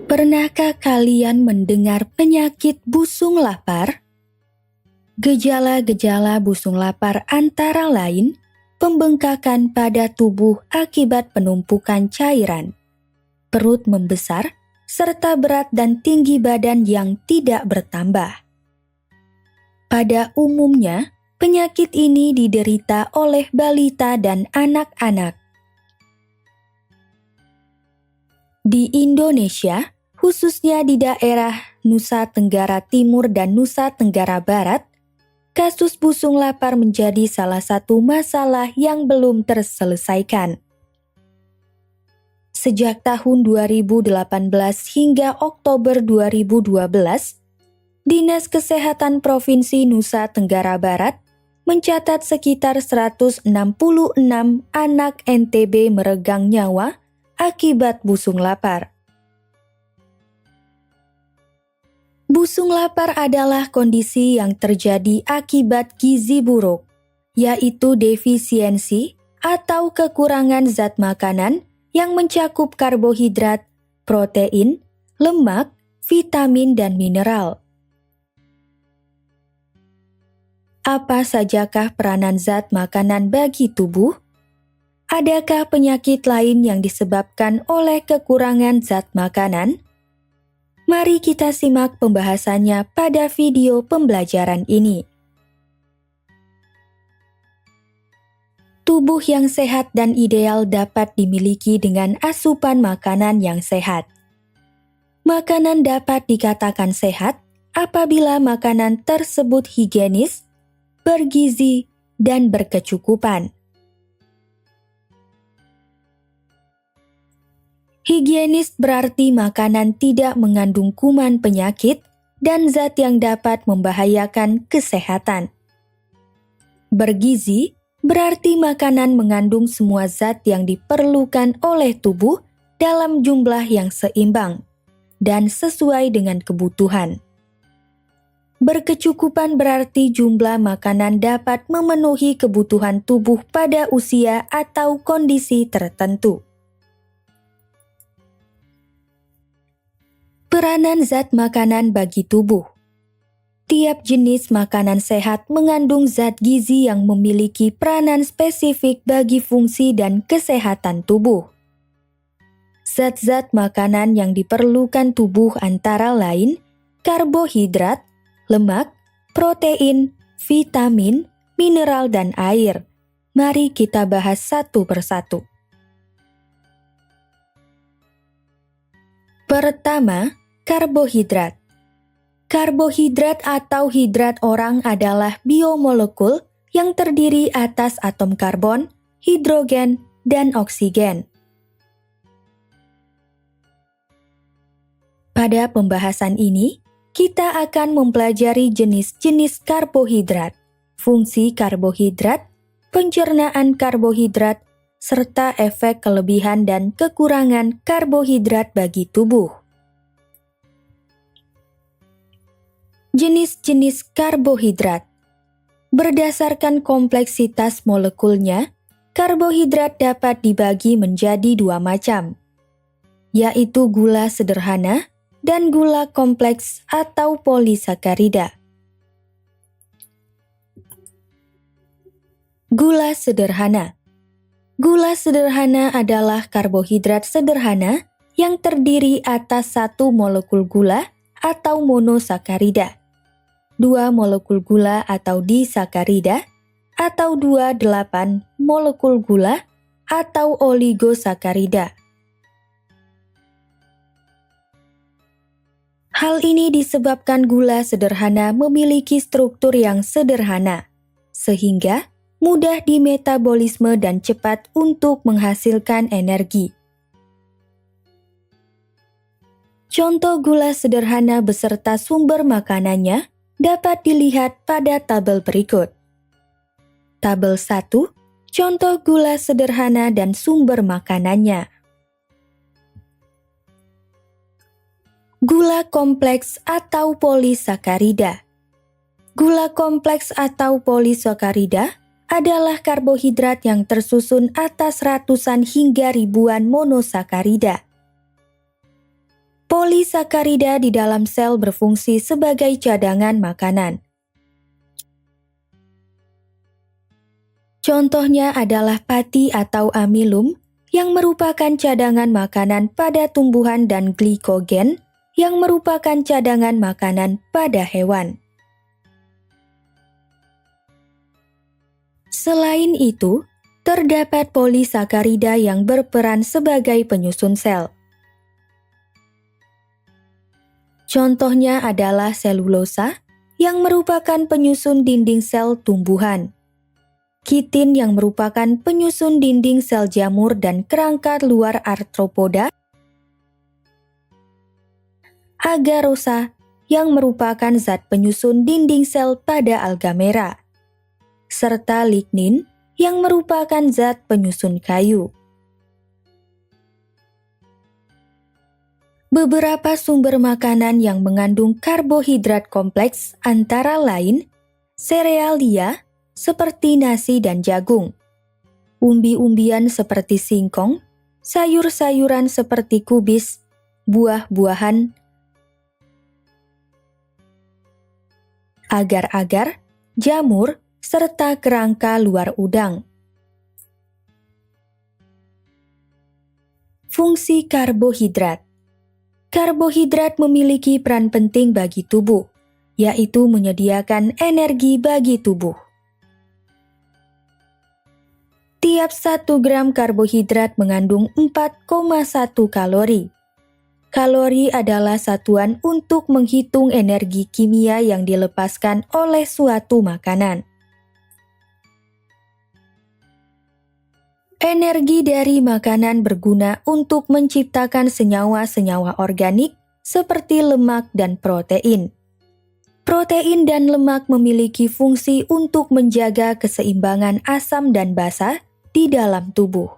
Pernahkah kalian mendengar penyakit busung lapar? Gejala-gejala busung lapar antara lain pembengkakan pada tubuh akibat penumpukan cairan, perut membesar, serta berat dan tinggi badan yang tidak bertambah. Pada umumnya, penyakit ini diderita oleh balita dan anak-anak. Di Indonesia, khususnya di daerah Nusa Tenggara Timur dan Nusa Tenggara Barat, kasus busung lapar menjadi salah satu masalah yang belum terselesaikan. Sejak tahun 2018 hingga Oktober 2012, Dinas Kesehatan Provinsi Nusa Tenggara Barat mencatat sekitar 166 anak NTB meregang nyawa akibat busung lapar. Busung lapar adalah kondisi yang terjadi akibat gizi buruk, yaitu defisiensi atau kekurangan zat makanan yang mencakup karbohidrat, protein, lemak, vitamin, dan mineral. Apa sajakah peranan zat makanan bagi tubuh? Adakah penyakit lain yang disebabkan oleh kekurangan zat makanan? Mari kita simak pembahasannya pada video pembelajaran ini. Tubuh yang sehat dan ideal dapat dimiliki dengan asupan makanan yang sehat. Makanan dapat dikatakan sehat apabila makanan tersebut higienis, bergizi, dan berkecukupan. Higienis berarti makanan tidak mengandung kuman penyakit dan zat yang dapat membahayakan kesehatan. Bergizi berarti makanan mengandung semua zat yang diperlukan oleh tubuh dalam jumlah yang seimbang dan sesuai dengan kebutuhan. Berkecukupan berarti jumlah makanan dapat memenuhi kebutuhan tubuh pada usia atau kondisi tertentu. Peranan zat makanan bagi tubuh. Tiap jenis makanan sehat mengandung zat gizi yang memiliki peranan spesifik bagi fungsi dan kesehatan tubuh. Zat-zat makanan yang diperlukan tubuh antara lain karbohidrat, lemak, protein, vitamin, mineral, dan air. Mari kita bahas satu persatu. Pertama, karbohidrat. Karbohidrat atau hidrat orang adalah biomolekul yang terdiri atas atom karbon, hidrogen, dan oksigen. Pada pembahasan ini, kita akan mempelajari jenis-jenis karbohidrat, fungsi karbohidrat, pencernaan karbohidrat, serta efek kelebihan dan kekurangan karbohidrat bagi tubuh. Jenis-jenis karbohidrat. Berdasarkan kompleksitas molekulnya, karbohidrat dapat dibagi menjadi dua macam, yaitu gula sederhana dan gula kompleks atau polisakarida. Gula sederhana. Gula sederhana adalah karbohidrat sederhana yang terdiri atas satu molekul gula atau monosakarida, dua molekul gula atau disakarida, atau 28 molekul gula atau oligosakarida. Hal ini disebabkan gula sederhana memiliki struktur yang sederhana, sehingga mudah dimetabolisme dan cepat untuk menghasilkan energi. Contoh gula sederhana beserta sumber makanannya dapat dilihat pada tabel berikut. Tabel 1, contoh gula sederhana dan sumber makanannya. Gula kompleks atau polisakarida. Gula kompleks atau polisakarida adalah karbohidrat yang tersusun atas ratusan hingga ribuan monosakarida. Polisakarida di dalam sel berfungsi sebagai cadangan makanan. Contohnya adalah pati atau amilum yang merupakan cadangan makanan pada tumbuhan dan glikogen yang merupakan cadangan makanan pada hewan. Selain itu, terdapat polisakarida yang berperan sebagai penyusun sel. Contohnya adalah selulosa yang merupakan penyusun dinding sel tumbuhan. Kitin yang merupakan penyusun dinding sel jamur dan kerangka luar arthropoda. Agarosa yang merupakan zat penyusun dinding sel pada alga merah. Serta lignin yang merupakan zat penyusun kayu. Beberapa sumber makanan yang mengandung karbohidrat kompleks antara lain serealia seperti nasi dan jagung, umbi-umbian seperti singkong, sayur-sayuran seperti kubis, buah-buahan, agar-agar, jamur, serta kerangka luar udang. Fungsi karbohidrat. Karbohidrat memiliki peran penting bagi tubuh, yaitu menyediakan energi bagi tubuh. Tiap 1 gram karbohidrat mengandung 4,1 kalori. Kalori adalah satuan untuk menghitung energi kimia yang dilepaskan oleh suatu makanan. Energi dari makanan berguna untuk menciptakan senyawa-senyawa organik seperti lemak dan protein. Protein dan lemak memiliki fungsi untuk menjaga keseimbangan asam dan basa di dalam tubuh.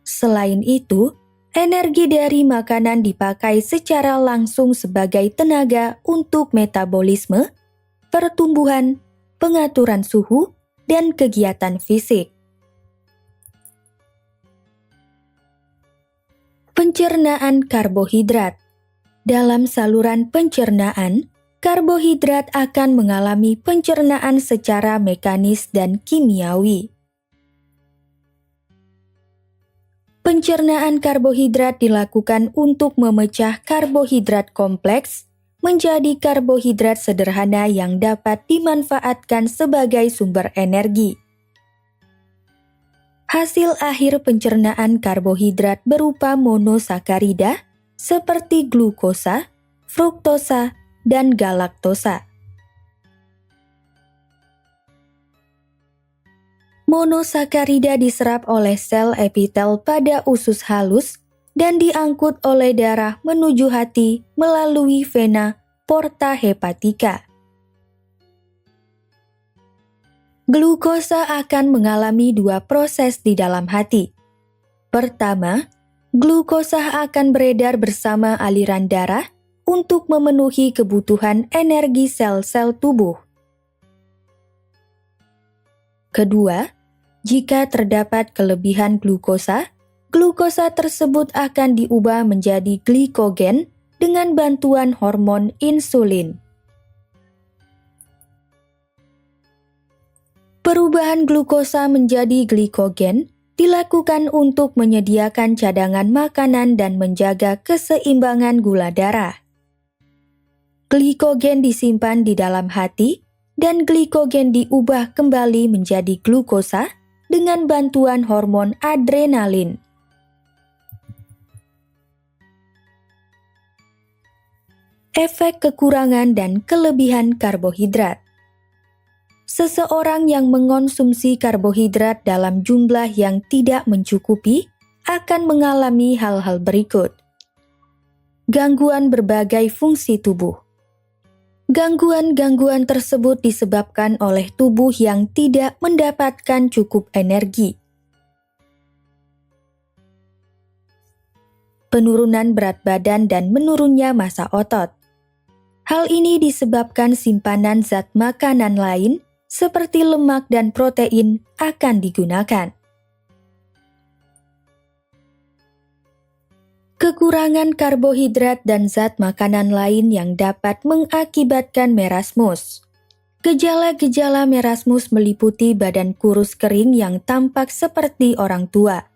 Selain itu, energi dari makanan dipakai secara langsung sebagai tenaga untuk metabolisme, pertumbuhan, pengaturan suhu, dan kegiatan fisik. Pencernaan karbohidrat. Dalam saluran pencernaan, karbohidrat akan mengalami pencernaan secara mekanis dan kimiawi. Pencernaan karbohidrat dilakukan untuk memecah karbohidrat kompleks menjadi karbohidrat sederhana yang dapat dimanfaatkan sebagai sumber energi. Hasil akhir pencernaan karbohidrat berupa monosakarida seperti glukosa, fruktosa, dan galaktosa. Monosakarida diserap oleh sel epitel pada usus halus dan diangkut oleh darah menuju hati melalui vena porta hepatica. Glukosa akan mengalami 2 proses di dalam hati. Pertama, glukosa akan beredar bersama aliran darah untuk memenuhi kebutuhan energi sel-sel tubuh. Kedua, jika terdapat kelebihan glukosa, glukosa tersebut akan diubah menjadi glikogen dengan bantuan hormon insulin. Perubahan glukosa menjadi glikogen dilakukan untuk menyediakan cadangan makanan dan menjaga keseimbangan gula darah. Glikogen disimpan di dalam hati dan glikogen diubah kembali menjadi glukosa dengan bantuan hormon adrenalin. Efek kekurangan dan kelebihan karbohidrat. Seseorang yang mengonsumsi karbohidrat dalam jumlah yang tidak mencukupi akan mengalami hal-hal berikut. Gangguan berbagai fungsi tubuh. Gangguan-gangguan tersebut disebabkan oleh tubuh yang tidak mendapatkan cukup energi. Penurunan berat badan dan menurunnya massa otot. Hal ini disebabkan simpanan zat makanan lain seperti lemak dan protein akan digunakan. Kekurangan karbohidrat dan zat makanan lain yang dapat mengakibatkan merasmus. Gejala-gejala merasmus meliputi badan kurus kering yang tampak seperti orang tua,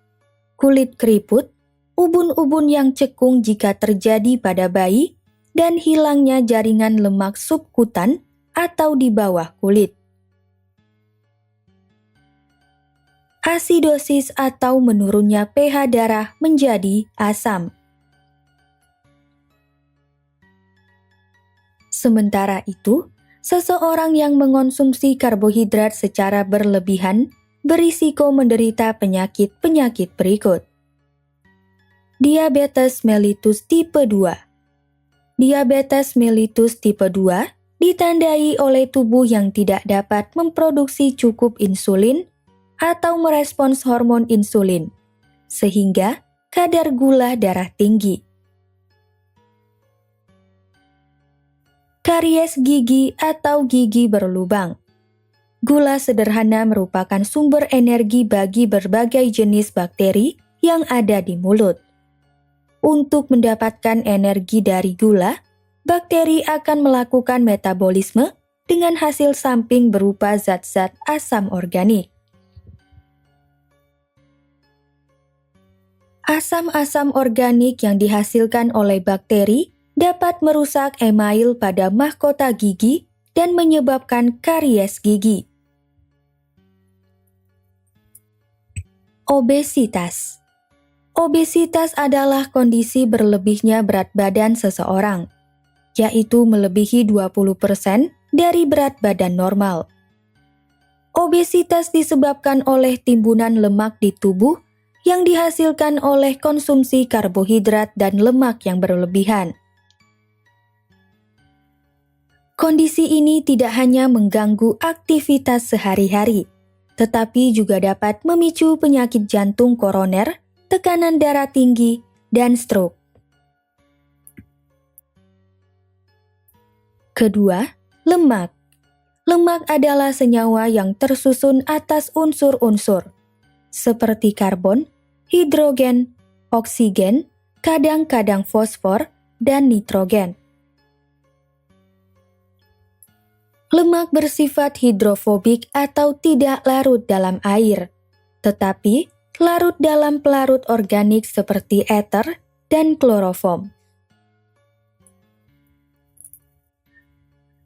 kulit keriput, ubun-ubun yang cekung jika terjadi pada bayi, dan hilangnya jaringan lemak subkutan atau di bawah kulit. Asidosis atau menurunnya pH darah menjadi asam. Sementara itu, seseorang yang mengonsumsi karbohidrat secara berlebihan berisiko menderita penyakit-penyakit berikut. Diabetes mellitus tipe 2. Diabetes mellitus tipe 2 ditandai oleh tubuh yang tidak dapat memproduksi cukup insulin atau merespons hormon insulin, sehingga kadar gula darah tinggi. Karies gigi atau gigi berlubang. Gula sederhana merupakan sumber energi bagi berbagai jenis bakteri yang ada di mulut. Untuk mendapatkan energi dari gula, bakteri akan melakukan metabolisme dengan hasil samping berupa zat-zat asam organik. Asam-asam organik yang dihasilkan oleh bakteri dapat merusak email pada mahkota gigi dan menyebabkan karies gigi. Obesitas. Obesitas adalah kondisi berlebihnya berat badan seseorang, yaitu melebihi 20% dari berat badan normal. Obesitas disebabkan oleh timbunan lemak di tubuh yang dihasilkan oleh konsumsi karbohidrat dan lemak yang berlebihan. Kondisi ini tidak hanya mengganggu aktivitas sehari-hari, tetapi juga dapat memicu penyakit jantung koroner, tekanan darah tinggi, dan stroke. Kedua, lemak. Lemak adalah senyawa yang tersusun atas unsur-unsur, seperti karbon, hidrogen, oksigen, kadang-kadang fosfor, dan nitrogen. Lemak bersifat hidrofobik atau tidak larut dalam air, tetapi larut dalam pelarut organik seperti ether dan kloroform.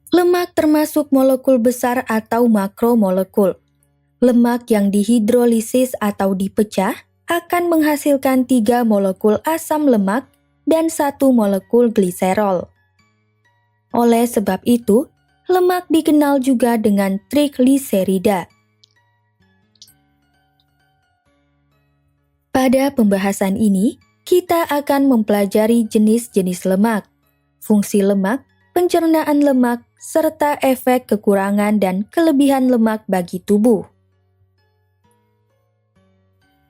Lemak termasuk molekul besar atau makromolekul. Lemak yang dihidrolisis atau dipecah akan menghasilkan 3 molekul asam lemak dan 1 molekul gliserol. Oleh sebab itu, lemak dikenal juga dengan trigliserida. Pada pembahasan ini, kita akan mempelajari jenis-jenis lemak, fungsi lemak, pencernaan lemak, serta efek kekurangan dan kelebihan lemak bagi tubuh.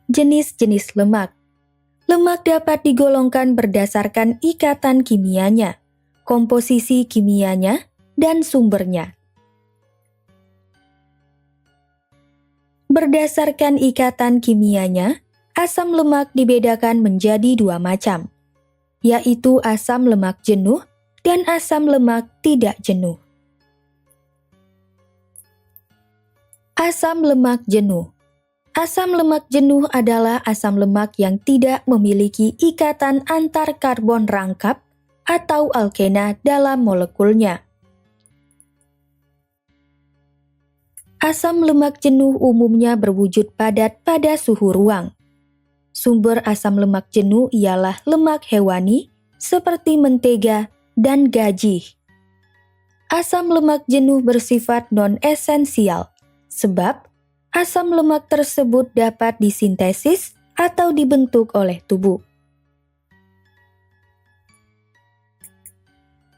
Jenis-jenis lemak. Lemak dapat digolongkan berdasarkan ikatan kimianya, komposisi kimianya, dan sumbernya. Berdasarkan ikatan kimianya, asam lemak dibedakan menjadi 2 macam, yaitu asam lemak jenuh dan asam lemak tidak jenuh. Asam lemak jenuh. Asam lemak jenuh adalah asam lemak yang tidak memiliki ikatan antar karbon rangkap atau alkena dalam molekulnya. Asam lemak jenuh umumnya berwujud padat pada suhu ruang. Sumber asam lemak jenuh ialah lemak hewani seperti mentega dan gajih. Asam lemak jenuh bersifat non-esensial, sebab asam lemak tersebut dapat disintesis atau dibentuk oleh tubuh.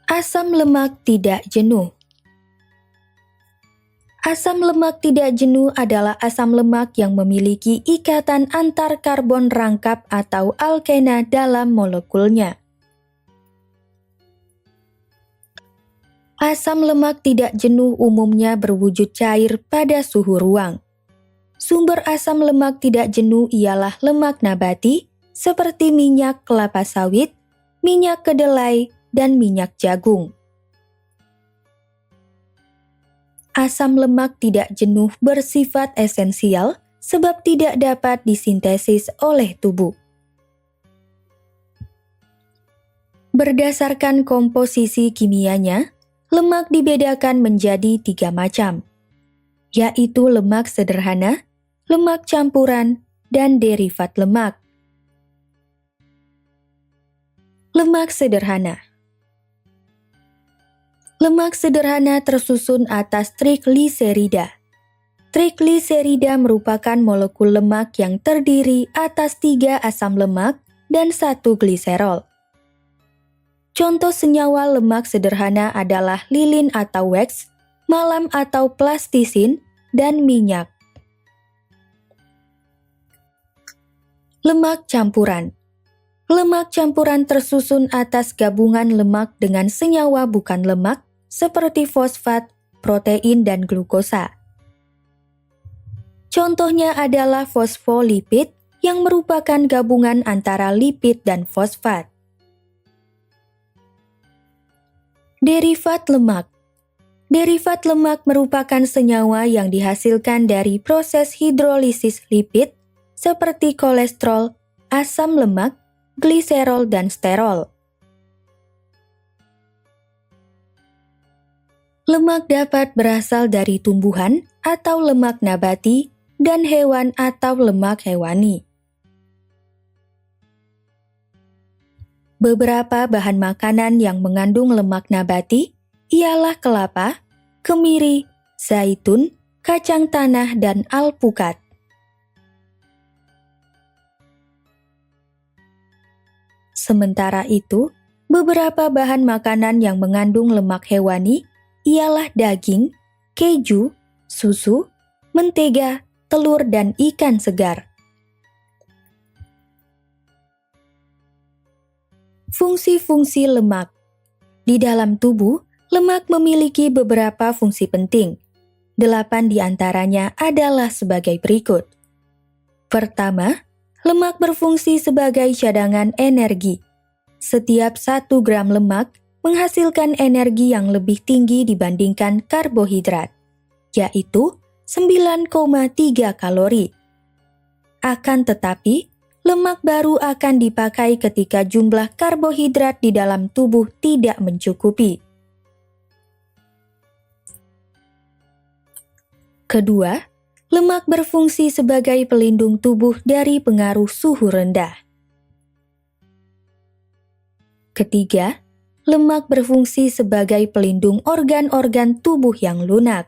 Asam lemak tidak jenuh. Asam lemak tidak jenuh adalah asam lemak yang memiliki ikatan antar karbon rangkap atau alkena dalam molekulnya. Asam lemak tidak jenuh umumnya berwujud cair pada suhu ruang. Sumber asam lemak tidak jenuh ialah lemak nabati seperti minyak kelapa sawit, minyak kedelai, dan minyak jagung. Asam lemak tidak jenuh bersifat esensial sebab tidak dapat disintesis oleh tubuh. Berdasarkan komposisi kimianya, lemak dibedakan menjadi 3 macam, yaitu lemak sederhana, lemak campuran, dan derivat lemak. Lemak sederhana. Lemak sederhana tersusun atas trigliserida. Trigliserida merupakan molekul lemak yang terdiri atas 3 asam lemak dan 1 gliserol. Contoh senyawa lemak sederhana adalah lilin atau wax, malam atau plastisin, dan minyak. Lemak campuran. Lemak campuran tersusun atas gabungan lemak dengan senyawa bukan lemak seperti fosfat, protein, dan glukosa. Contohnya adalah fosfolipid yang merupakan gabungan antara lipid dan fosfat. Derivat lemak. Derivat lemak merupakan senyawa yang dihasilkan dari proses hidrolisis lipid seperti kolesterol, asam lemak, gliserol, dan sterol. Lemak dapat berasal dari tumbuhan atau lemak nabati dan hewan atau lemak hewani. Beberapa bahan makanan yang mengandung lemak nabati ialah kelapa, kemiri, zaitun, kacang tanah, dan alpukat. Sementara itu, beberapa bahan makanan yang mengandung lemak hewani ialah daging, keju, susu, mentega, telur, dan ikan segar. Fungsi-fungsi lemak. Di dalam tubuh, lemak memiliki beberapa fungsi penting. 8 di antaranya adalah sebagai berikut. Pertama, lemak berfungsi sebagai cadangan energi. Setiap 1 gram lemak menghasilkan energi yang lebih tinggi dibandingkan karbohidrat, yaitu 9,3 kalori. Akan tetapi, lemak baru akan dipakai ketika jumlah karbohidrat di dalam tubuh tidak mencukupi. Kedua, lemak berfungsi sebagai pelindung tubuh dari pengaruh suhu rendah. Ketiga, lemak berfungsi sebagai pelindung organ-organ tubuh yang lunak.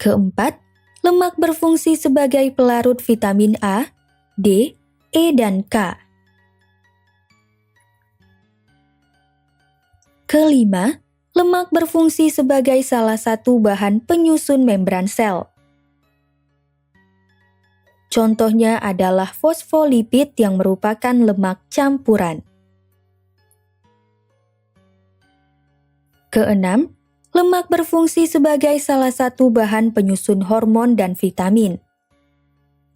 Keempat, lemak berfungsi sebagai pelarut vitamin A, D, E, dan K. Kelima, lemak berfungsi sebagai salah satu bahan penyusun membran sel. Contohnya adalah fosfolipid yang merupakan lemak campuran. Keenam, lemak berfungsi sebagai salah satu bahan penyusun hormon dan vitamin.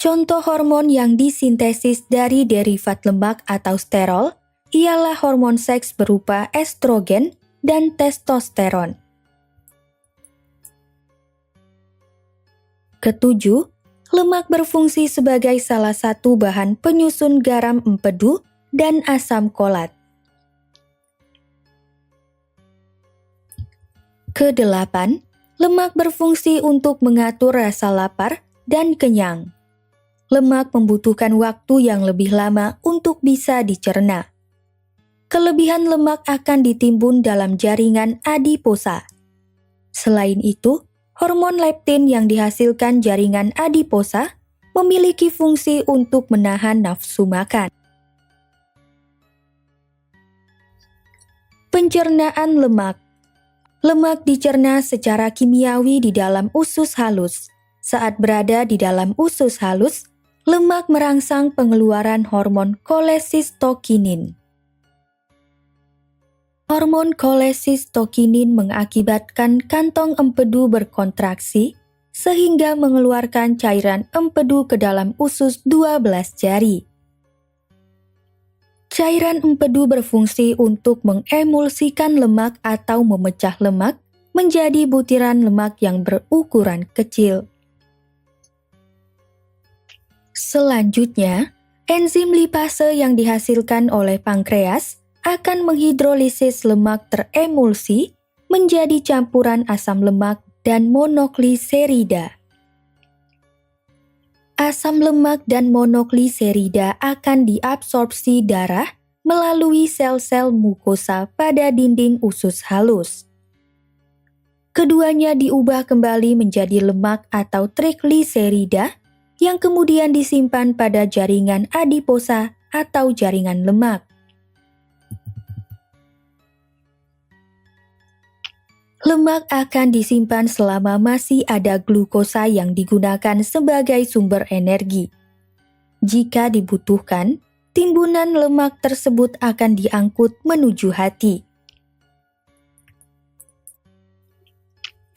Contoh hormon yang disintesis dari derivat lemak atau sterol ialah hormon seks berupa estrogen dan testosteron. Ketujuh, lemak berfungsi sebagai salah satu bahan penyusun garam empedu dan asam kolat. Kedelapan, lemak berfungsi untuk mengatur rasa lapar dan kenyang. Lemak membutuhkan waktu yang lebih lama untuk bisa dicerna. Kelebihan lemak akan ditimbun dalam jaringan adiposa. Selain itu, hormon leptin yang dihasilkan jaringan adiposa memiliki fungsi untuk menahan nafsu makan. Pencernaan lemak. Lemak dicerna secara kimiawi di dalam usus halus. Saat berada di dalam usus halus, lemak merangsang pengeluaran hormon kolesistokinin. Hormon kolesistokinin mengakibatkan kantong empedu berkontraksi sehingga mengeluarkan cairan empedu ke dalam usus 12 jari. Cairan empedu berfungsi untuk mengemulsikan lemak atau memecah lemak menjadi butiran lemak yang berukuran kecil. Selanjutnya, enzim lipase yang dihasilkan oleh pankreas akan menghidrolisis lemak teremulsi menjadi campuran asam lemak dan monogliserida. Asam lemak dan monogliserida akan diabsorpsi darah melalui sel-sel mukosa pada dinding usus halus. Keduanya diubah kembali menjadi lemak atau trigliserida yang kemudian disimpan pada jaringan adiposa atau jaringan lemak. Lemak akan disimpan selama masih ada glukosa yang digunakan sebagai sumber energi. Jika dibutuhkan, timbunan lemak tersebut akan diangkut menuju hati.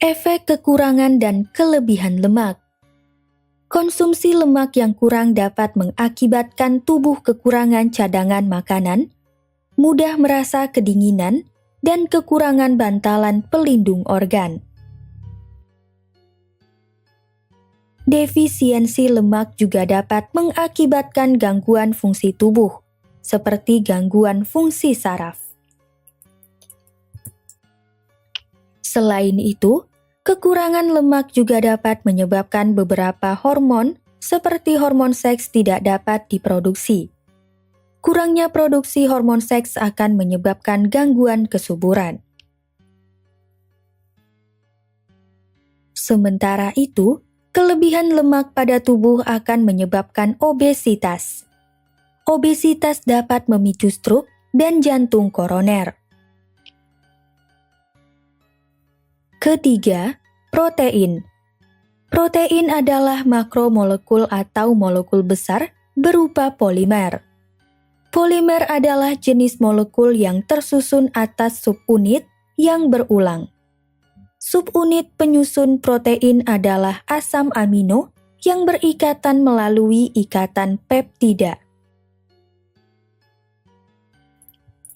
Efek kekurangan dan kelebihan lemak. Konsumsi lemak yang kurang dapat mengakibatkan tubuh kekurangan cadangan makanan, mudah merasa kedinginan, dan kekurangan bantalan pelindung organ. Defisiensi lemak juga dapat mengakibatkan gangguan fungsi tubuh, seperti gangguan fungsi saraf. Selain itu, kekurangan lemak juga dapat menyebabkan beberapa hormon seperti hormon seks tidak dapat diproduksi. Kurangnya produksi hormon seks akan menyebabkan gangguan kesuburan. Sementara itu, kelebihan lemak pada tubuh akan menyebabkan obesitas. Obesitas dapat memicu stroke dan jantung koroner. Ketiga, protein. Protein adalah makromolekul atau molekul besar berupa polimer. Polimer adalah jenis molekul yang tersusun atas subunit yang berulang. Subunit penyusun protein adalah asam amino yang berikatan melalui ikatan peptida.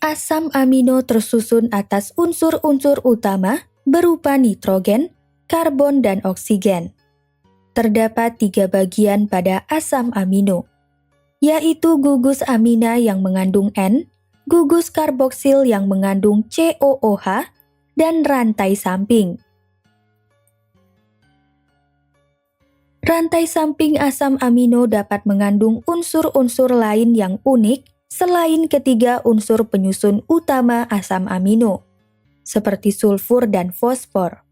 Asam amino tersusun atas unsur-unsur utama berupa nitrogen, karbon, dan oksigen. Terdapat 3 bagian pada asam amino, yaitu gugus amina yang mengandung N, gugus karboksil yang mengandung COOH, dan rantai samping. Rantai samping asam amino dapat mengandung unsur-unsur lain yang unik selain ketiga unsur penyusun utama asam amino, seperti sulfur dan fosfor.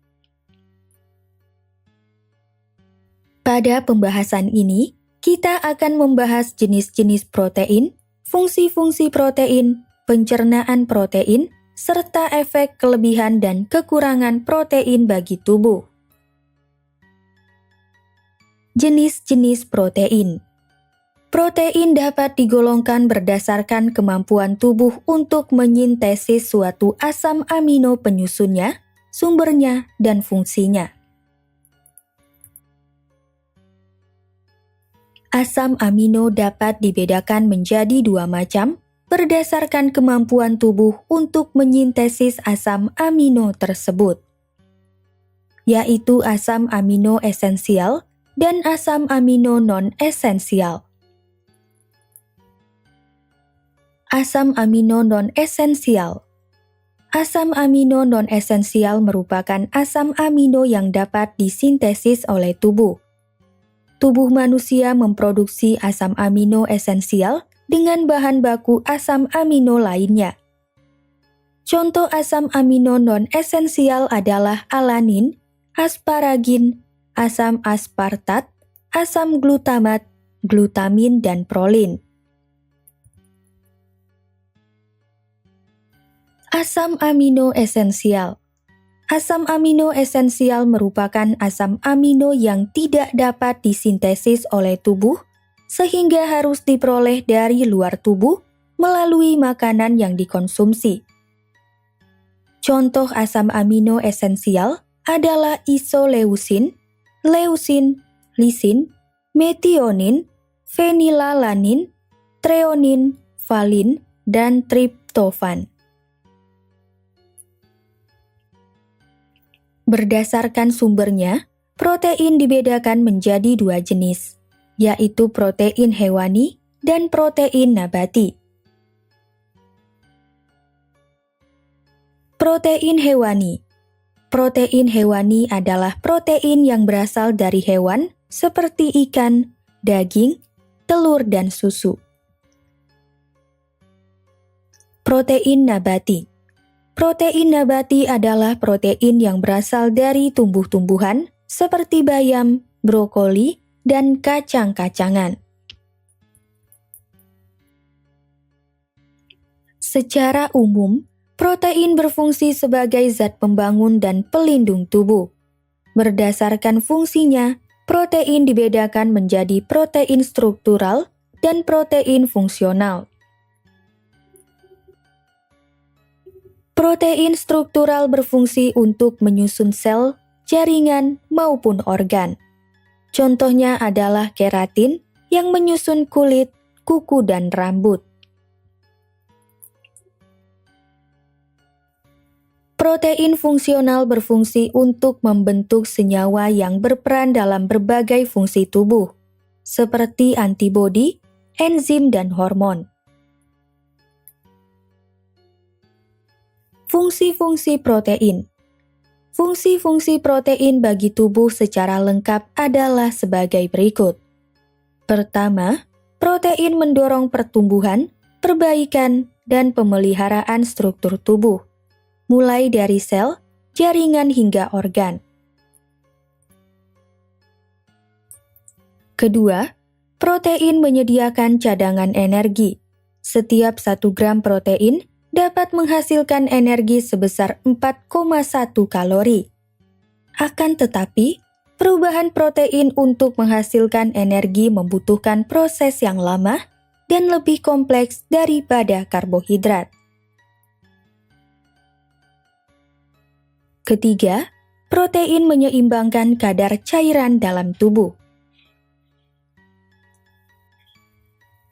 Pada pembahasan ini, kita akan membahas jenis-jenis protein, fungsi-fungsi protein, pencernaan protein, serta efek kelebihan dan kekurangan protein bagi tubuh. Jenis-jenis protein. Protein dapat digolongkan berdasarkan kemampuan tubuh untuk menyintesis suatu asam amino penyusunnya, sumbernya, dan fungsinya. Asam amino dapat dibedakan menjadi 2 macam berdasarkan kemampuan tubuh untuk menyintesis asam amino tersebut, yaitu asam amino esensial dan asam amino non-esensial. Asam amino non-esensial. Asam amino non-esensial merupakan asam amino yang dapat disintesis oleh tubuh. Tubuh manusia memproduksi asam amino esensial dengan bahan baku asam amino lainnya. Contoh asam amino non-esensial adalah alanin, asparagin, asam aspartat, asam glutamat, glutamin, dan prolin. Asam amino esensial. Asam amino esensial merupakan asam amino yang tidak dapat disintesis oleh tubuh, sehingga harus diperoleh dari luar tubuh melalui makanan yang dikonsumsi. Contoh asam amino esensial adalah isoleusin, leusin, lisin, metionin, fenilalanin, treonin, valin, dan triptofan. Berdasarkan sumbernya, protein dibedakan menjadi dua jenis, yaitu protein hewani dan protein nabati. Protein hewani. Protein hewani adalah protein yang berasal dari hewan seperti ikan, daging, telur, dan susu. Protein nabati. Protein nabati adalah protein yang berasal dari tumbuh-tumbuhan seperti bayam, brokoli, dan kacang-kacangan. Secara umum, protein berfungsi sebagai zat pembangun dan pelindung tubuh. Berdasarkan fungsinya, protein dibedakan menjadi protein struktural dan protein fungsional. Protein struktural berfungsi untuk menyusun sel, jaringan, maupun organ. Contohnya adalah keratin yang menyusun kulit, kuku, dan rambut. Protein fungsional berfungsi untuk membentuk senyawa yang berperan dalam berbagai fungsi tubuh, seperti antibodi, enzim, dan hormon. Fungsi-fungsi protein. Fungsi-fungsi protein bagi tubuh secara lengkap adalah sebagai berikut. Pertama, protein mendorong pertumbuhan, perbaikan, dan pemeliharaan struktur tubuh, mulai dari sel, jaringan, hingga organ. Kedua, protein menyediakan cadangan energi. Setiap 1 gram protein dapat menghasilkan energi sebesar 4,1 kalori. Akan tetapi, perubahan protein untuk menghasilkan energi membutuhkan proses yang lama dan lebih kompleks daripada karbohidrat. Ketiga, protein menyeimbangkan kadar cairan dalam tubuh.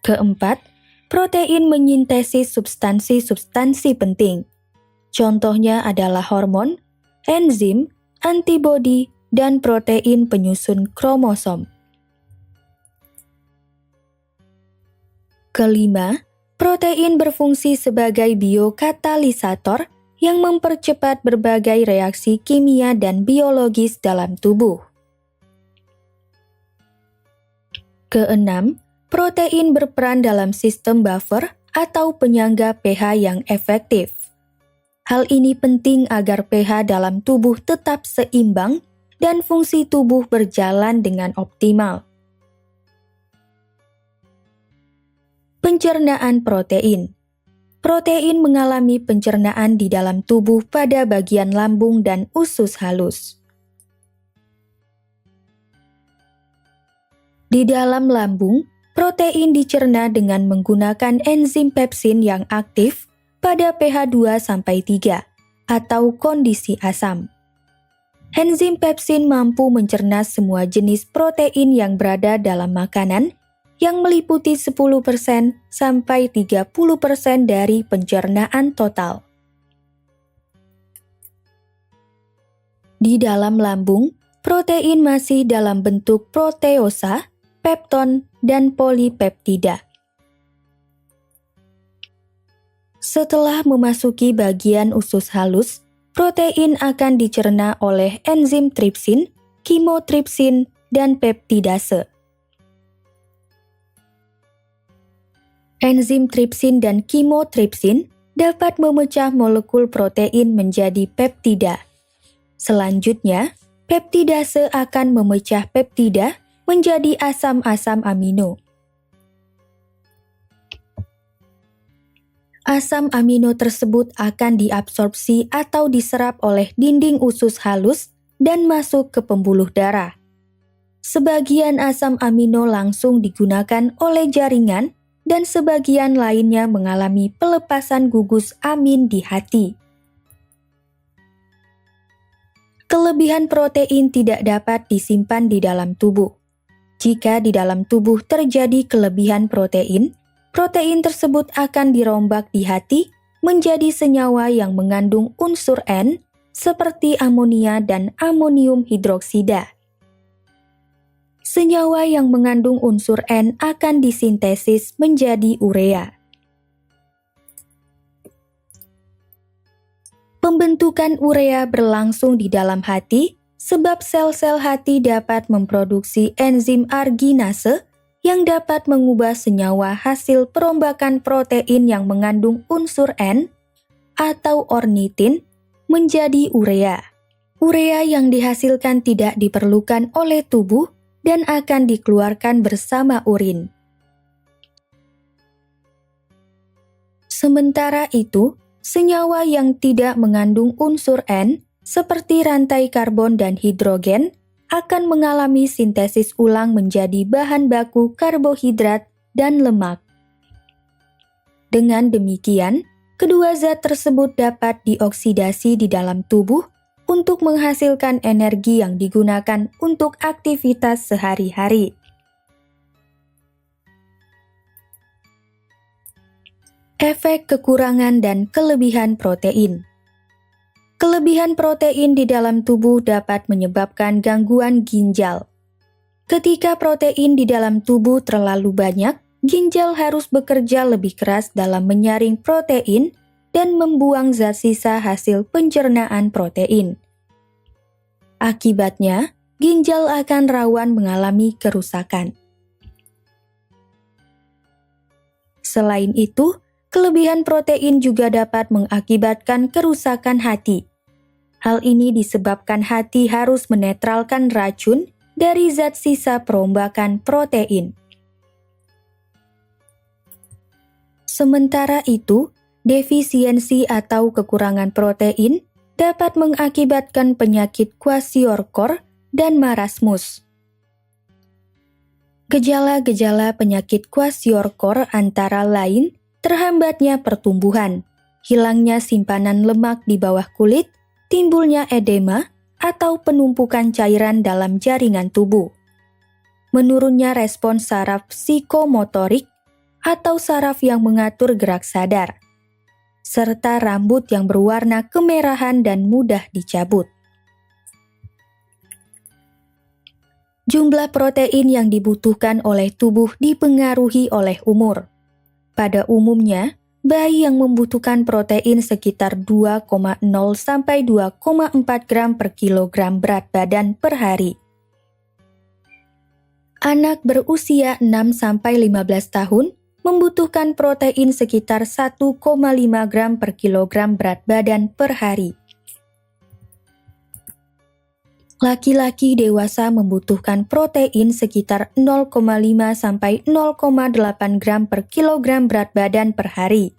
Keempat, protein menyintesis substansi-substansi penting. Contohnya adalah hormon, enzim, antibodi, dan protein penyusun kromosom. Kelima, protein berfungsi sebagai biokatalisator yang mempercepat berbagai reaksi kimia dan biologis dalam tubuh. Keenam, protein berperan dalam sistem buffer atau penyangga pH yang efektif. Hal ini penting agar pH dalam tubuh tetap seimbang dan fungsi tubuh berjalan dengan optimal. Pencernaan protein. Protein mengalami pencernaan di dalam tubuh pada bagian lambung dan usus halus. Di dalam lambung, protein dicerna dengan menggunakan enzim pepsin yang aktif pada pH 2-3 atau kondisi asam. Enzim pepsin mampu mencerna semua jenis protein yang berada dalam makanan yang meliputi 10% sampai 30% dari pencernaan total. Di dalam lambung, protein masih dalam bentuk proteosa, pepton, dan polipeptida. Setelah memasuki bagian usus halus, protein akan dicerna oleh enzim tripsin, kimotripsin, dan peptidase. Enzim tripsin dan kimotripsin dapat memecah molekul protein menjadi peptida. Selanjutnya, peptidase akan memecah peptida menjadi asam-asam amino. Asam amino tersebut akan diabsorpsi atau diserap oleh dinding usus halus dan masuk ke pembuluh darah. Sebagian asam amino langsung digunakan oleh jaringan dan sebagian lainnya mengalami pelepasan gugus amin di hati. Kelebihan protein tidak dapat disimpan di dalam tubuh. Jika di dalam tubuh terjadi kelebihan protein, protein tersebut akan dirombak di hati menjadi senyawa yang mengandung unsur N seperti amonia dan amonium hidroksida. Senyawa yang mengandung unsur N akan disintesis menjadi urea. Pembentukan urea berlangsung di dalam hati sebab sel-sel hati dapat memproduksi enzim arginase yang dapat mengubah senyawa hasil perombakan protein yang mengandung unsur N atau ornitin menjadi urea. Urea yang dihasilkan tidak diperlukan oleh tubuh dan akan dikeluarkan bersama urin. Sementara itu, senyawa yang tidak mengandung unsur N seperti rantai karbon dan hidrogen akan mengalami sintesis ulang menjadi bahan baku karbohidrat dan lemak. Dengan demikian, kedua zat tersebut dapat dioksidasi di dalam tubuh untuk menghasilkan energi yang digunakan untuk aktivitas sehari-hari. Efek kekurangan dan kelebihan protein. Kelebihan protein di dalam tubuh dapat menyebabkan gangguan ginjal. Ketika protein di dalam tubuh terlalu banyak, ginjal harus bekerja lebih keras dalam menyaring protein dan membuang zat sisa hasil pencernaan protein. Akibatnya, ginjal akan rawan mengalami kerusakan. Selain itu, kelebihan protein juga dapat mengakibatkan kerusakan hati. Hal ini disebabkan hati harus menetralkan racun dari zat sisa perombakan protein. Sementara itu, defisiensi atau kekurangan protein dapat mengakibatkan penyakit kwashiorkor dan marasmus. Gejala-gejala penyakit kwashiorkor antara lain terhambatnya pertumbuhan, hilangnya simpanan lemak di bawah kulit, timbulnya edema atau penumpukan cairan dalam jaringan tubuh, menurunnya respons saraf psikomotorik atau saraf yang mengatur gerak sadar, serta rambut yang berwarna kemerahan dan mudah dicabut. Jumlah protein yang dibutuhkan oleh tubuh dipengaruhi oleh umur. Pada umumnya, bayi yang membutuhkan protein sekitar 2,0 sampai 2,4 gram per kilogram berat badan per hari. Anak berusia 6 sampai 15 tahun membutuhkan protein sekitar 1,5 gram per kilogram berat badan per hari. Laki-laki dewasa membutuhkan protein sekitar 0,5 sampai 0,8 gram per kilogram berat badan per hari.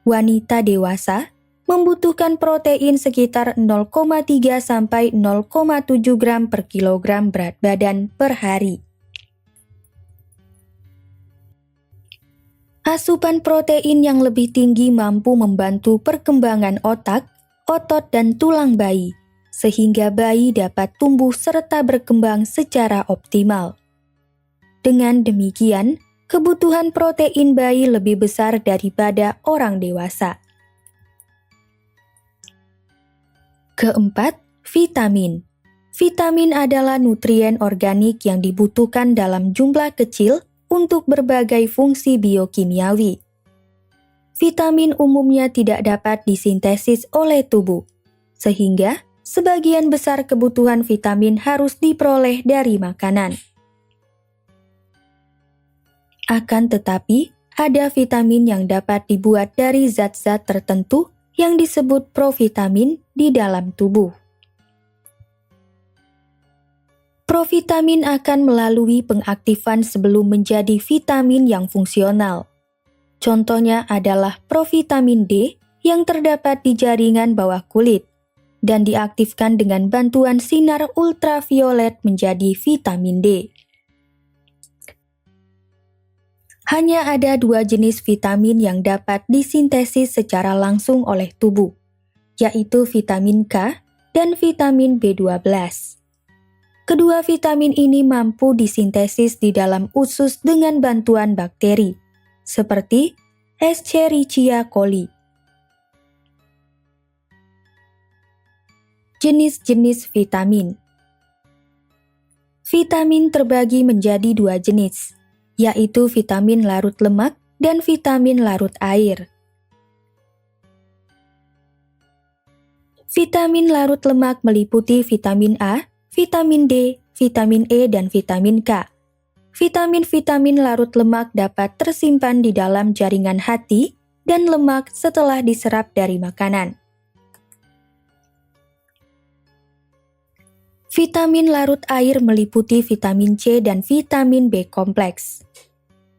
Wanita dewasa membutuhkan protein sekitar 0,3 sampai 0,7 gram per kilogram berat badan per hari. Asupan protein yang lebih tinggi mampu membantu perkembangan otak, otot, dan tulang bayi, sehingga bayi dapat tumbuh serta berkembang secara optimal. Dengan demikian, kebutuhan protein bayi lebih besar daripada orang dewasa. Keempat, vitamin. Vitamin adalah nutrien organik yang dibutuhkan dalam jumlah kecil untuk berbagai fungsi biokimiawi. Vitamin umumnya tidak dapat disintesis oleh tubuh, sehingga sebagian besar kebutuhan vitamin harus diperoleh dari makanan. Akan tetapi, ada vitamin yang dapat dibuat dari zat-zat tertentu yang disebut provitamin di dalam tubuh. Provitamin akan melalui pengaktifan sebelum menjadi vitamin yang fungsional. Contohnya adalah provitamin D yang terdapat di jaringan bawah kulit dan diaktifkan dengan bantuan sinar ultraviolet menjadi vitamin D. Hanya ada 2 jenis vitamin yang dapat disintesis secara langsung oleh tubuh, yaitu vitamin K dan vitamin B12. Kedua vitamin ini mampu disintesis di dalam usus dengan bantuan bakteri, seperti Escherichia coli. Jenis-jenis vitamin. Vitamin terbagi menjadi dua jenis, yaitu vitamin larut lemak dan vitamin larut air. Vitamin larut lemak meliputi vitamin A, vitamin D, vitamin E, dan vitamin K. Vitamin-vitamin larut lemak dapat tersimpan di dalam jaringan hati dan lemak setelah diserap dari makanan. Vitamin larut air meliputi vitamin C dan vitamin B kompleks.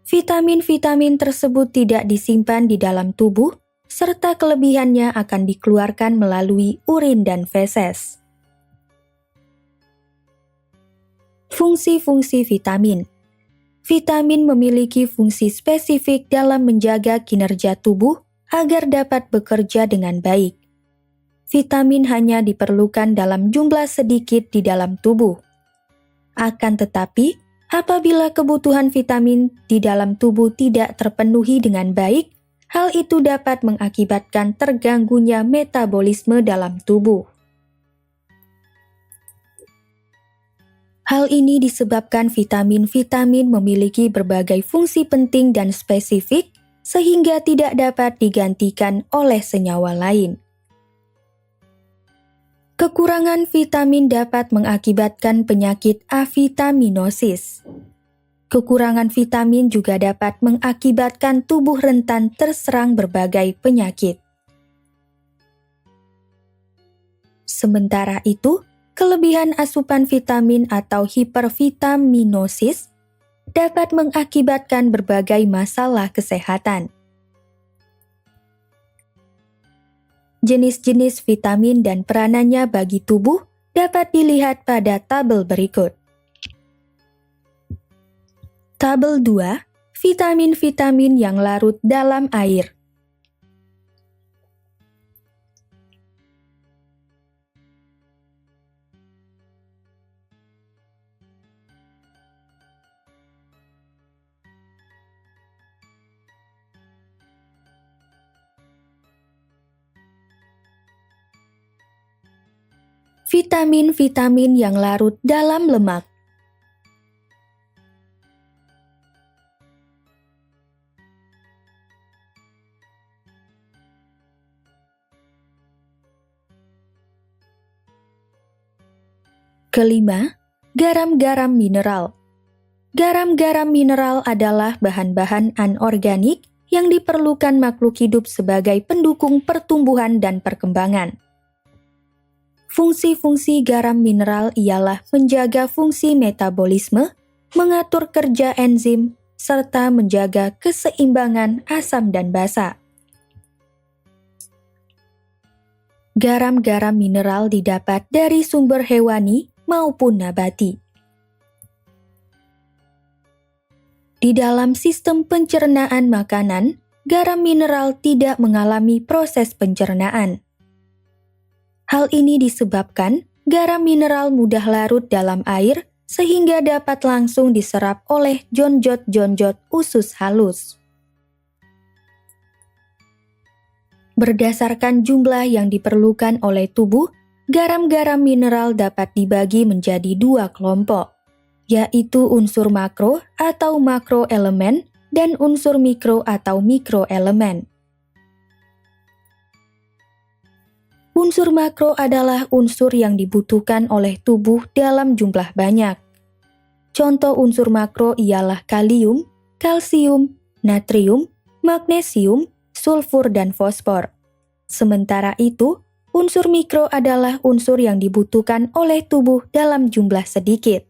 Vitamin-vitamin tersebut tidak disimpan di dalam tubuh, serta kelebihannya akan dikeluarkan melalui urin dan feses. Fungsi-fungsi vitamin. Vitamin memiliki fungsi spesifik dalam menjaga kinerja tubuh agar dapat bekerja dengan baik. Vitamin hanya diperlukan dalam jumlah sedikit di dalam tubuh. Akan tetapi, apabila kebutuhan vitamin di dalam tubuh tidak terpenuhi dengan baik, hal itu dapat mengakibatkan terganggunya metabolisme dalam tubuh. Hal ini disebabkan vitamin-vitamin memiliki berbagai fungsi penting dan spesifik sehingga tidak dapat digantikan oleh senyawa lain. Kekurangan vitamin dapat mengakibatkan penyakit avitaminosis. Kekurangan vitamin juga dapat mengakibatkan tubuh rentan terserang berbagai penyakit. Sementara itu, kelebihan asupan vitamin atau hipervitaminosis dapat mengakibatkan berbagai masalah kesehatan. Jenis-jenis vitamin dan peranannya bagi tubuh dapat dilihat pada tabel berikut. Tabel 2, vitamin-vitamin yang larut dalam air. Vitamin-vitamin yang larut dalam lemak. Kelima, garam-garam mineral. Garam-garam mineral adalah bahan-bahan anorganik yang diperlukan makhluk hidup sebagai pendukung pertumbuhan dan perkembangan. Fungsi-fungsi garam mineral ialah menjaga fungsi metabolisme, mengatur kerja enzim, serta menjaga keseimbangan asam dan basa. Garam-garam mineral didapat dari sumber hewani maupun nabati. Di dalam sistem pencernaan makanan, garam mineral tidak mengalami proses pencernaan. Hal ini disebabkan garam mineral mudah larut dalam air sehingga dapat langsung diserap oleh jonjot-jonjot usus halus. Berdasarkan jumlah yang diperlukan oleh tubuh, garam-garam mineral dapat dibagi menjadi dua kelompok, yaitu unsur makro atau makroelemen dan unsur mikro atau mikroelemen. Unsur makro adalah unsur yang dibutuhkan oleh tubuh dalam jumlah banyak. Contoh unsur makro ialah kalium, kalsium, natrium, magnesium, sulfur, dan fosfor. Sementara itu, unsur mikro adalah unsur yang dibutuhkan oleh tubuh dalam jumlah sedikit.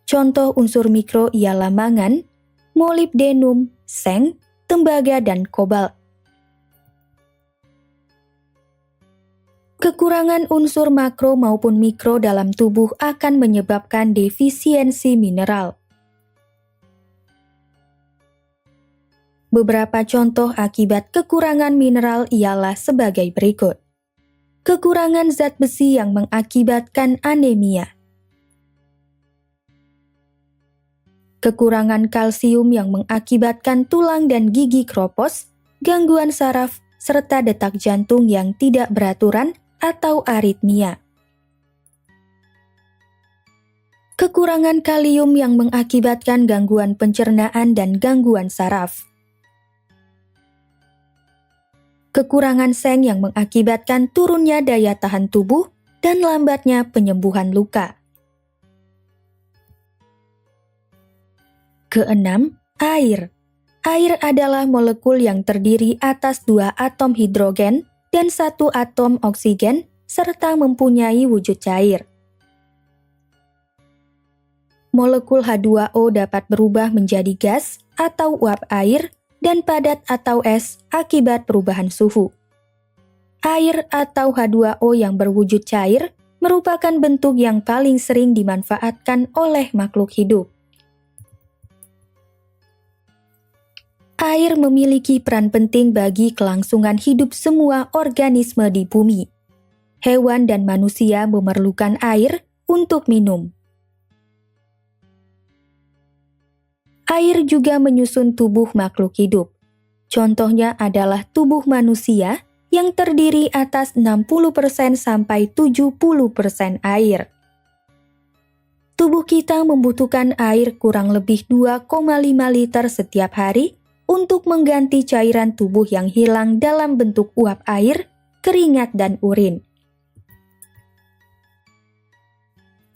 Contoh unsur mikro ialah mangan, molibdenum, seng, tembaga, dan kobalt. Kekurangan unsur makro maupun mikro dalam tubuh akan menyebabkan defisiensi mineral. Beberapa contoh akibat kekurangan mineral ialah sebagai berikut. kekurangan zat besi yang mengakibatkan anemia, kekurangan kalsium yang mengakibatkan tulang dan gigi kropos, gangguan saraf, serta detak jantung yang tidak beraturan atau aritmia. Kekurangan kalium yang mengakibatkan gangguan pencernaan dan gangguan saraf. Kekurangan seng yang mengakibatkan turunnya daya tahan tubuh dan lambatnya penyembuhan luka. Keenam, air. Air adalah molekul yang terdiri atas 2 atom hidrogen dan 1 atom oksigen serta mempunyai wujud cair. Molekul H2O dapat berubah menjadi gas atau uap air dan padat atau es akibat perubahan suhu. Air atau H2O yang berwujud cair merupakan bentuk yang paling sering dimanfaatkan oleh makhluk hidup. Air memiliki peran penting bagi kelangsungan hidup semua organisme di bumi. Hewan dan manusia memerlukan air untuk minum. Air juga menyusun tubuh makhluk hidup. Contohnya adalah tubuh manusia yang terdiri atas 60% sampai 70% air. Tubuh kita membutuhkan air kurang lebih 2,5 liter setiap hari untuk mengganti cairan tubuh yang hilang dalam bentuk uap air, keringat, dan urin.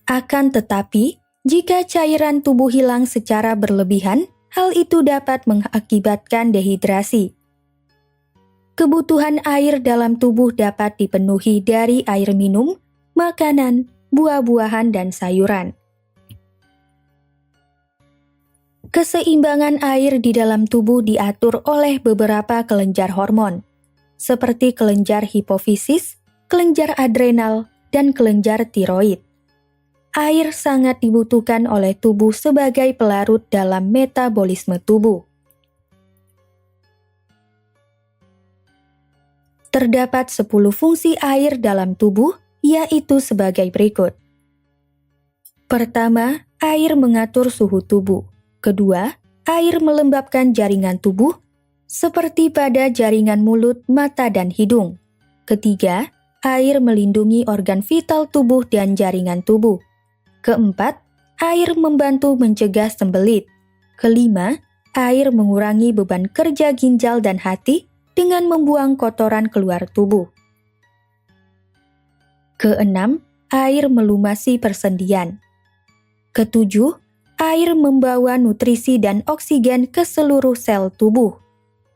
Akan tetapi, jika cairan tubuh hilang secara berlebihan, hal itu dapat mengakibatkan dehidrasi. Kebutuhan air dalam tubuh dapat dipenuhi dari air minum, makanan, buah-buahan, dan sayuran. Keseimbangan air di dalam tubuh diatur oleh beberapa kelenjar hormon, seperti kelenjar hipofisis, kelenjar adrenal, dan kelenjar tiroid. Air sangat dibutuhkan oleh tubuh sebagai pelarut dalam metabolisme tubuh. Terdapat 10 fungsi air dalam tubuh, yaitu sebagai berikut. Pertama, air mengatur suhu tubuh. Kedua, air melembabkan jaringan tubuh, seperti pada jaringan mulut, mata, dan hidung. Ketiga, air melindungi organ vital tubuh dan jaringan tubuh. Keempat, air membantu mencegah sembelit. Kelima, air mengurangi beban kerja ginjal dan hati dengan membuang kotoran keluar tubuh. Keenam, air melumasi persendian. Ketujuh, air membawa nutrisi dan oksigen ke seluruh sel tubuh.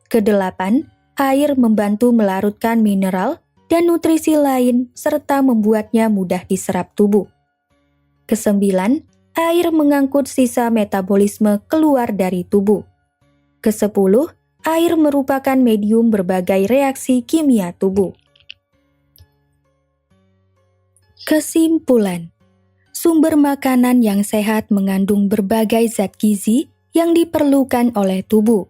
Kedelapan, air membantu melarutkan mineral dan nutrisi lain serta membuatnya mudah diserap tubuh. Kesembilan, air mengangkut sisa metabolisme keluar dari tubuh. Kesepuluh, air merupakan medium berbagai reaksi kimia tubuh. Kesimpulan, sumber makanan yang sehat mengandung berbagai zat gizi yang diperlukan oleh tubuh,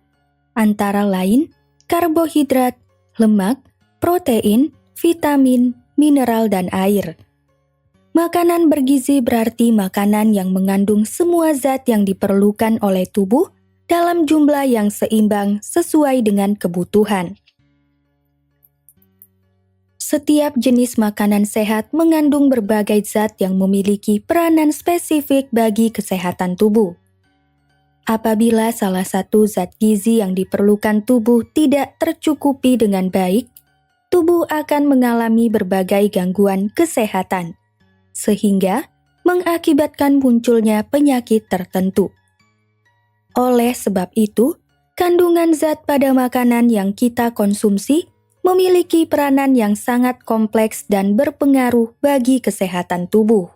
antara lain karbohidrat, lemak, protein, vitamin, mineral, dan air. Makanan bergizi berarti makanan yang mengandung semua zat yang diperlukan oleh tubuh dalam jumlah yang seimbang sesuai dengan kebutuhan. Setiap jenis makanan sehat mengandung berbagai zat yang memiliki peranan spesifik bagi kesehatan tubuh. Apabila salah satu zat gizi yang diperlukan tubuh tidak tercukupi dengan baik, tubuh akan mengalami berbagai gangguan kesehatan, sehingga mengakibatkan munculnya penyakit tertentu. Oleh sebab itu, kandungan zat pada makanan yang kita konsumsi memiliki peranan yang sangat kompleks dan berpengaruh bagi kesehatan tubuh.